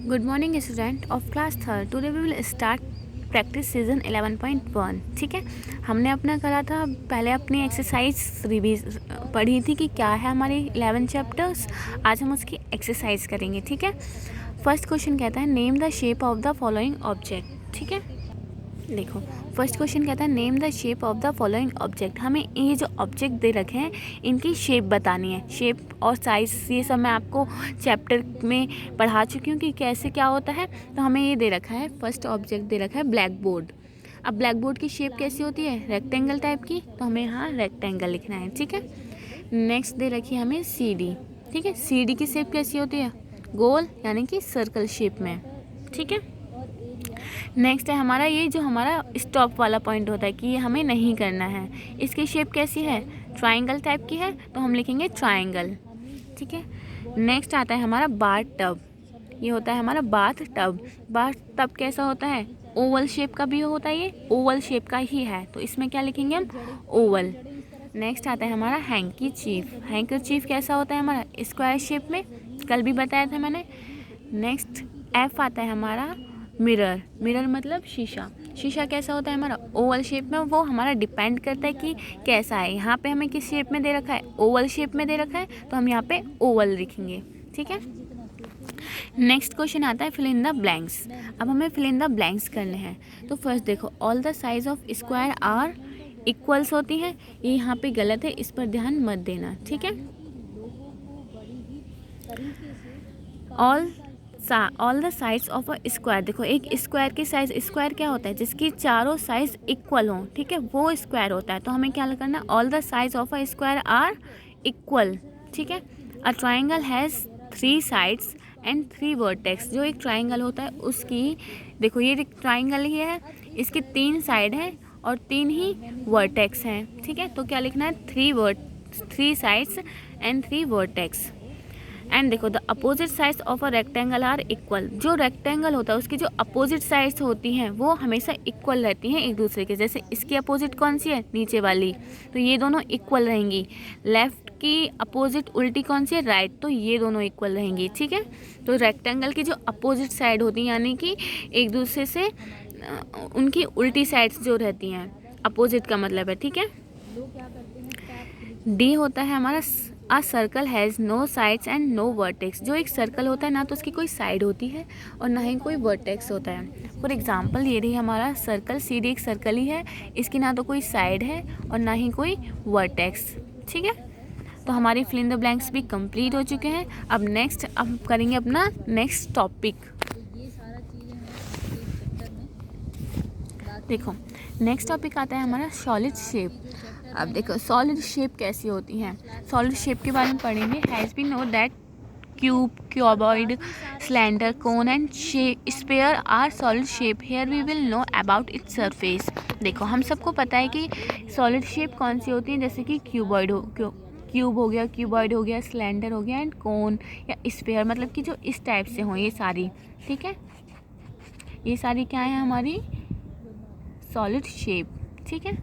Good morning student of class third. Today we will start practice season 11.1। ठीक है, हमने अपना करा था पहले अपनी एक्सरसाइज रिवीज पढ़ी थी कि क्या है हमारी 11 चैप्टर्स। आज हम उसकी एक्सरसाइज करेंगे। ठीक है, फर्स्ट क्वेश्चन कहता है name the shape of the following object. ठीक है, देखो फर्स्ट क्वेश्चन कहता है name the shape of the following object. हमें ये जो ऑब्जेक्ट दे रखे हैं इनकी शेप बतानी है। शेप और साइज़ ये सब मैं आपको चैप्टर में पढ़ा चुकी हूँ कि कैसे क्या होता है। तो हमें ये दे रखा है, फर्स्ट ऑब्जेक्ट दे रखा है ब्लैक बोर्ड। अब ब्लैक बोर्ड की शेप कैसी होती है, रेक्टेंगल टाइप की, तो हमें यहाँ रेक्टेंगल लिखना है। ठीक है, नेक्स्ट दे रखी है हमें CD। ठीक है, CD की शेप कैसी होती है, गोल यानी कि सर्कल शेप में। ठीक है, नेक्स्ट है हमारा ये जो हमारा स्टॉप वाला पॉइंट होता है कि ये हमें नहीं करना है। इसकी शेप कैसी है, ट्रायंगल टाइप की है, तो हम लिखेंगे ट्रायंगल। ठीक है, नेक्स्ट आता है हमारा बाथ टब। ये होता है हमारा बाथ टब। बाथ टब कैसा होता है, ओवल शेप का भी होता है, ये ओवल शेप का ही है, तो इसमें क्या लिखेंगे हम, ओवल। नेक्स्ट आता है हमारा हैंकीचीफ। हैंकीचीफ कैसा होता है हमारा, स्क्वायर शेप में, कल भी बताया था मैंने। नेक्स्ट F आता है हमारा मिरर। मिरर मतलब शीशा। शीशा कैसा होता है हमारा, ओवल शेप में। वो हमारा डिपेंड करता है कि कैसा है। यहाँ पे हमें किस शेप में दे रखा है, ओवल शेप में दे रखा है, तो हम यहाँ पे ओवल लिखेंगे। ठीक है, नेक्स्ट क्वेश्चन आता है फिल इन द ब्लैंक्स। अब हमें फिल इन द ब्लैंक्स करने हैं। तो फर्स्ट देखो all the size of square are equals होती हैं, ये यहाँ पे गलत है, इस पर ध्यान मत देना। ठीक है, all the sides of a square. देखो एक स्क्वायर की साइज, स्क्वायर क्या होता है, जिसकी चारों साइज इक्वल हों। ठीक है, वो स्क्वायर होता है। तो हमें क्या करना है, all the size of a square are equal. ठीक है, a triangle has 3 sides and 3 vertex. जो एक ट्राइंगल होता है उसकी, देखो ये ट्राइंगल ही है, इसके 3 साइड हैं और 3 ही वर्टेक्स हैं। ठीक है, तो क्या लिखना है, 3 साइड्स एंड 3 वर्टेक्स। एंड देखो the opposite sides of a rectangle are equal. जो रेक्टेंगल होता है उसकी जो अपोजिट साइड्स होती हैं वो हमेशा इक्वल रहती हैं एक दूसरे के। जैसे इसकी अपोजिट कौन सी है, नीचे वाली, तो ये दोनों इक्वल रहेंगी। लेफ्ट की अपोजिट उल्टी कौन सी है, राइट, तो ये दोनों इक्वल रहेंगी। ठीक है, तो रेक्टेंगल की जो अपोजिट साइड होती हैं यानी कि एक दूसरे से उनकी उल्टी साइड्स जो रहती हैं, अपोजिट का मतलब है। ठीक है, डी होता है हमारा आ circle has no sides and no vertex. जो एक सर्कल होता है ना तो उसकी कोई साइड होती है और ना ही कोई वर्टेक्स होता है। फॉर एग्जांपल ये रही हमारा सर्कल, CD एक सर्कल ही है, इसकी ना तो कोई साइड है और ना ही कोई वर्टेक्स। ठीक है, तो हमारे फिल इन द ब्लैंक्स भी कंप्लीट हो चुके हैं। अब नेक्स्ट अब करेंगे अपना नेक्स्ट टॉपिक। देखो नेक्स्ट टॉपिक आता है हमारा सॉलिड शेप। अब देखो सॉलिड शेप कैसी होती हैं, सॉलिड शेप के बारे में पढ़ेंगे। Has been know that cube, cuboid, cylinder, cone and sphere are solid shape. Here we will know about its surface. देखो हम सबको पता है कि सॉलिड शेप कौन सी होती है, जैसे कि क्यूबॉइड हो, क्यूब हो गया, क्यूबॉइड हो गया, सिलेंडर हो गया एंड कोन या स्फीयर, मतलब कि जो इस टाइप से हों ये सारी। ठीक है, ये सारी क्या है हमारी सॉलिड शेप। ठीक है,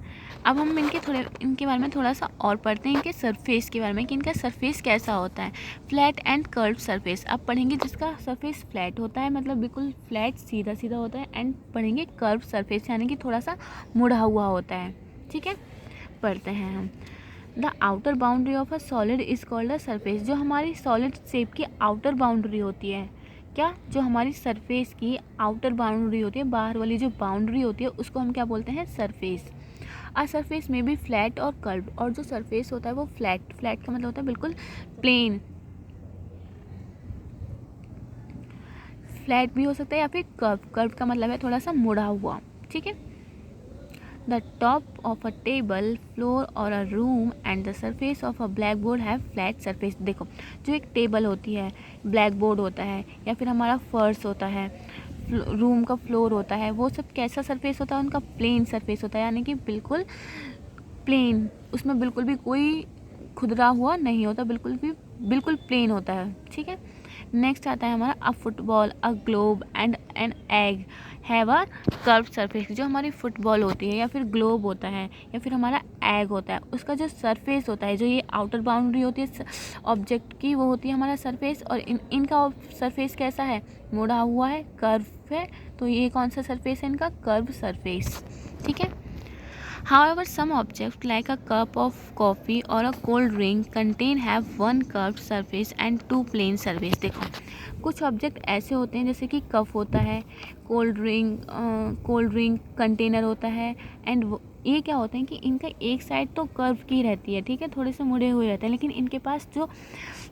अब हम इनके बारे में थोड़ा सा और पढ़ते हैं, इनके सरफेस के बारे में कि इनका सरफेस कैसा होता है। Flat and curve surface. अब पढ़ेंगे जिसका सरफेस फ्लैट होता है, मतलब बिल्कुल फ्लैट सीधा सीधा होता है, एंड पढ़ेंगे कर्व सरफेस यानी कि थोड़ा सा मुड़ा हुआ होता है। ठीक है, पढ़ते हैं हम। The outer boundary of a solid is called a surface. जो हमारी सॉलिड शेप की आउटर बाउंड्री होती है, क्या, जो हमारी सरफेस की आउटर बाउंड्री होती है, बाहर वाली जो बाउंड्री होती है उसको हम क्या बोलते हैं, सरफेस। आ सरफेस में भी फ्लैट और कर्व। और जो सरफेस होता है वो फ्लैट का मतलब होता है बिल्कुल प्लेन, फ्लैट भी हो सकता है या फिर कर्व का मतलब है थोड़ा सा मुड़ा हुआ। ठीक है, the top of a table, floor और a room and the surface of a blackboard have flat surface. देखो जो एक टेबल होती है, ब्लैक बोर्ड होता है या फिर हमारा फर्श होता है, रूम का फ्लोर होता है, वो सब कैसा सरफेस होता है, उनका प्लेन सरफेस होता है, यानी कि बिल्कुल प्लेन, उसमें बिल्कुल भी कोई खुदरा हुआ नहीं होता, बिल्कुल प्लेन होता है। ठीक है, नेक्स्ट आता है हमारा अ football, a globe and an egg have a curve surface. जो हमारी फुटबॉल होती है या फिर ग्लोब होता है या फिर हमारा एग होता है, उसका जो सरफेस होता है, जो ये आउटर बाउंड्री होती है ऑब्जेक्ट की, वो होती है हमारा सरफेस। और इनका सरफेस कैसा है, मुड़ा हुआ है, कर्व है। तो ये कौन सा सरफेस है इनका, कर्व सरफेस। ठीक है। However, some objects like a cup of coffee or a cold drink contain have one curved surface and two plane surface। देखो कुछ ऑब्जेक्ट ऐसे होते हैं जैसे कि कप होता है, कोल्ड ड्रिंक कंटेनर होता है, एंड ये क्या होते हैं कि इनका एक साइड तो कर्व की रहती है, ठीक है, थोड़े से मुड़े हुए रहते हैं, लेकिन इनके पास जो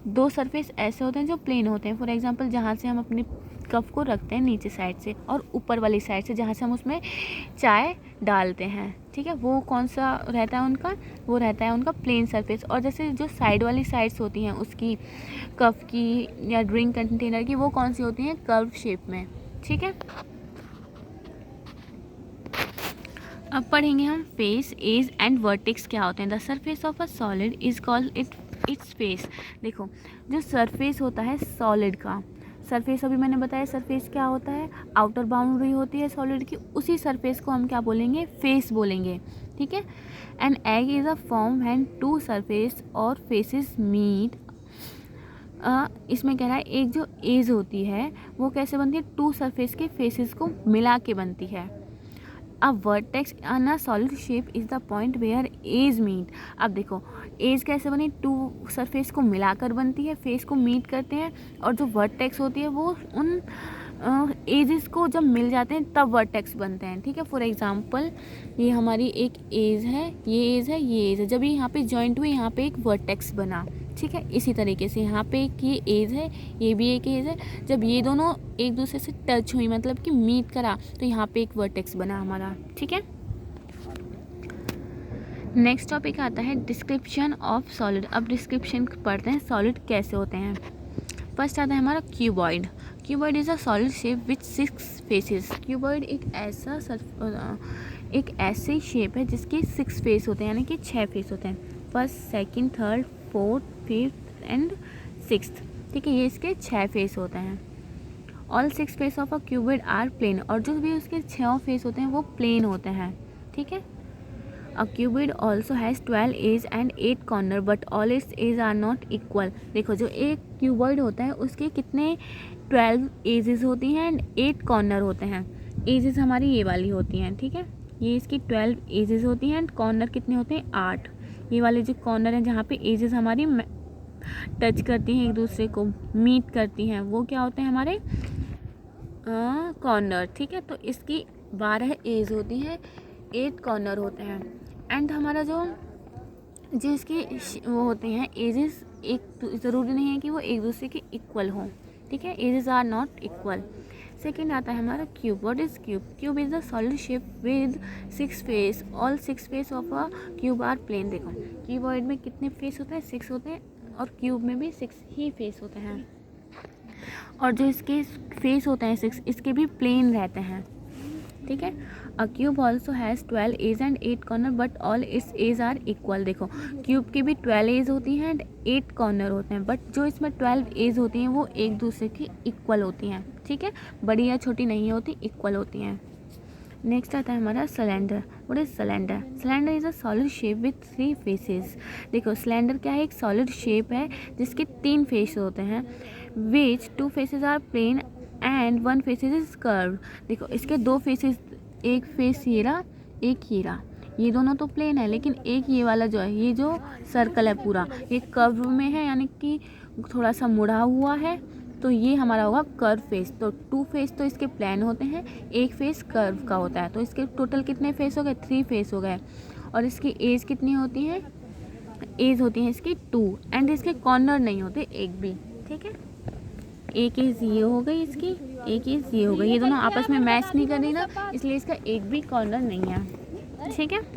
दो सरफेस ऐसे होते हैं जो प्लेन होते हैं। फॉर एग्जांपल जहाँ से हम अपने कप को रखते हैं नीचे साइड से, और ऊपर वाली साइड से जहाँ से हम उसमें चाय डालते हैं, ठीक है, वो कौन सा रहता है उनका, वो रहता है उनका प्लेन सरफेस। और जैसे जो साइड वाली साइड्स होती हैं उसकी कप की या ड्रिंक कंटेनर की, वो कौन सी होती हैं, कर्व शेप में। ठीक है। अब पढ़ेंगे हम फेस, एज एंड वर्टेक्स क्या होते हैं। The surface of a solid is called its face. देखो जो सरफेस होता है सॉलिड का, सरफेस अभी मैंने बताया सरफेस क्या होता है, आउटर बाउंड्री होती है सॉलिड की, उसी सरफेस को हम क्या बोलेंगे, फेस बोलेंगे। ठीक है। एन एग is a form when two surface और फेसेस मीट। इसमें कह रहा है एक जो एज होती है वो कैसे बनती है, टू सरफेस के फेसेस को मिला के बनती है। A vertex in a solid shape is the point where edge meet. अब देखो एज कैसे बनी, टू सरफेस को मिलाकर बनती है, फेस को मीट करते हैं, और जो वर्टेक्स होती है वो उन एजेस को जब मिल जाते हैं तब वर्टेक्स बनते हैं। ठीक है। फॉर एग्जांपल ये हमारी एक एज है, ये एज है, ये एज है, जब ये यहाँ पे जॉइंट हुई यहाँ पे एक वर्टेक्स बना। ठीक है। इसी तरीके से यहाँ पे एक ये एज है, ये भी एक एज है, जब ये दोनों एक दूसरे से टच हुई मतलब कि मीट करा तो यहाँ पे एक वर्टेक्स बना हमारा। ठीक है। नेक्स्ट टॉपिक आता है डिस्क्रिप्शन ऑफ सॉलिड। अब डिस्क्रिप्शन पढ़ते हैं सॉलिड कैसे होते हैं। फर्स्ट आता है हमारा cuboid. Cuboid is a solid shape with 6 faces. Cuboid एक ऐसी शेप है जिसके 6 फेस होते हैं, यानी कि 6 फेस होते हैं, first, second, third, fourth, fifth and sixth. ठीक है। ये इसके 6 फेस होते हैं। All 6 face of a cuboid are plane. और जो भी उसके 6 फेस होते हैं वो प्लेन होते हैं। ठीक है। A cuboid also has 12 edges and 8 corner but all its edges are not equal। देखो जो एक क्यूबॉइड होता है उसके कितने 12 एजेस होती हैं एंड 8 कॉर्नर होते हैं। एजेस हमारी ये वाली होती हैं। ठीक है। ये इसकी 12 एजेस होती हैं एंड कॉर्नर कितने होते हैं, 8। ये वाले जो कॉर्नर हैं जहाँ पे एजेस हमारी टच करती हैं एक दूसरे को, मीट करती हैं, वो क्या होते हैं हमारे कॉर्नर। ठीक है। तो इसकी 12 एज होती हैं, 8 कॉर्नर होते हैं, एंड हमारा जो इसके वो होते हैं एजेस, एक ज़रूरी नहीं है कि वो एक दूसरे के इक्वल हों। ठीक है। Edges are not equal. Second आता है हमारा cube. What is cube? Cube is the solid shape with 6 face. All 6 face of a cube are plane. देखो क्यूबॉइड में कितने फेस होते हैं, 6 होते हैं, और क्यूब में भी 6 ही फेस होते हैं, और जो इसके फेस होते हैं 6, इसके भी प्लेन रहते हैं। ठीक है। A cube also has 12 edge and 8 corner but all its edge are equal. देखो क्यूब की भी 12 एज होती हैं एंड 8 कॉर्नर होते हैं, बट जो इसमें 12 एज होती हैं वो एक दूसरे की इक्वल होती हैं। ठीक है। बड़ी या छोटी नहीं होती, इक्वल होती हैं। नेक्स्ट आता है हमारा cylinder. What is cylinder? Cylinder is a solid shape with 3 faces. देखो सिलेंडर क्या है, एक सॉलिड शेप है जिसके 3 फेस होते हैं, which 2 faces are plane and 1 faces is curve. देखो इसके 2 फेसेस, एक फेस ये रहा, एक ये रहा, ये दोनों तो प्लेन है, लेकिन एक ये वाला जो है, ये जो सर्कल है पूरा, ये कर्व में है, यानी कि थोड़ा सा मुड़ा हुआ है, तो ये हमारा होगा कर्व फेस। तो 2 फेस तो इसके प्लेन होते हैं, एक फेस कर्व का होता है, तो इसके टोटल कितने फेस हो गए, 3 फेस हो गए। और इसकी एज कितनी होती है, एज होती है इसकी 2, एंड इसके कॉर्नर नहीं होते एक भी। ठीक है। एक एज ये हो गई इसकी, एक एज ये हो गई, ये दोनों आपस में मैच नहीं कर रही ना, इसलिए इसका एक भी कॉर्नर नहीं है। ठीक है।